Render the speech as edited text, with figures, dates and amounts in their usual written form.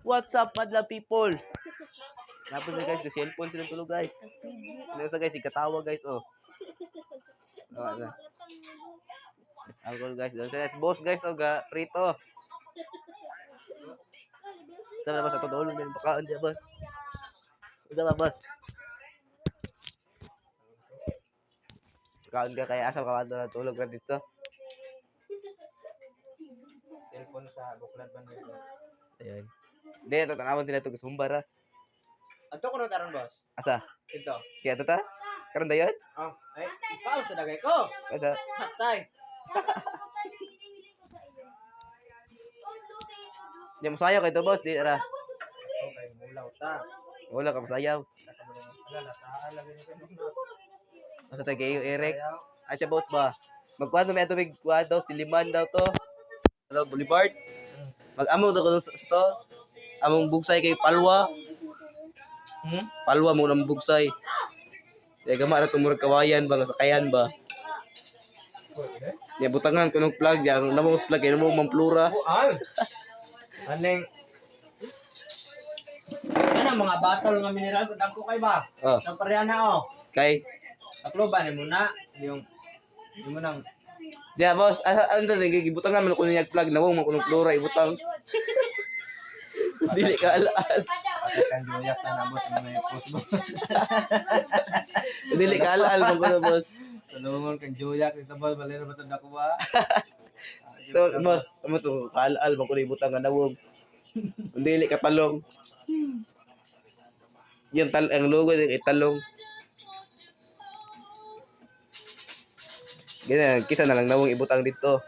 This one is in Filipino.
What's up, madla people? Tapos na guys, the cellphone silang tulog guys. Ano sa guys, ikatawa guys, oh. Ano. Yes, alcohol guys. Doon sa boss guys, oh, prito. Sama na boss, ato doon din pakaon dia boss. Usa ba boss? Kaon ka kaya asa ka na tulog ra dito. Cellphone sa buklat ba nito? Ayun. Hindi, tatanawon sila ito sumbar ha. Ato ko na karon boss. Asa? Ito. Kaya ito ta? Karon dayon? Oh, ay, ikaw sa dagay ko. Asa? Hatay. Di mo sayaw kay ito boss, di ra. Okay, mulaw ta. Wala ka masayaw. Wala ta lagi ni kanina. Asa tayo kayo, Eric? Ay siya boss ba? Magkuhan may tubig kuha daw, siliman daw to. Ano, Boulevard? Mag-amo daw ko sa to. Among bugsay kay Palwa. Palwa mo nang bugsay. Kaya gama na tumurag kawayan ba, sakayan ba? Ya butangan ko ng plug, ya namong plug kay namong mamplura. Buan. Aneng Ano mga battle nga mineral sa dangko kay ba? Oh. Sa pareha na oh. Kay Takloban mo na yung mo nang Diya boss, ano to gibutangan man ko niyag plug namong man ko ng plura ibutang. Dili ka alaal. kan joyak ta nabot mga post mo. Dili ka alaal man ko na boss. Tulungon kan joyak ito ba balero ba tanda ko ba? So boss, amo to kaalaal man ko ibutang nga nawog. Dili ka talong. Yung ang logo ay talong. Ganyan, kisa na lang nawong ibutang dito.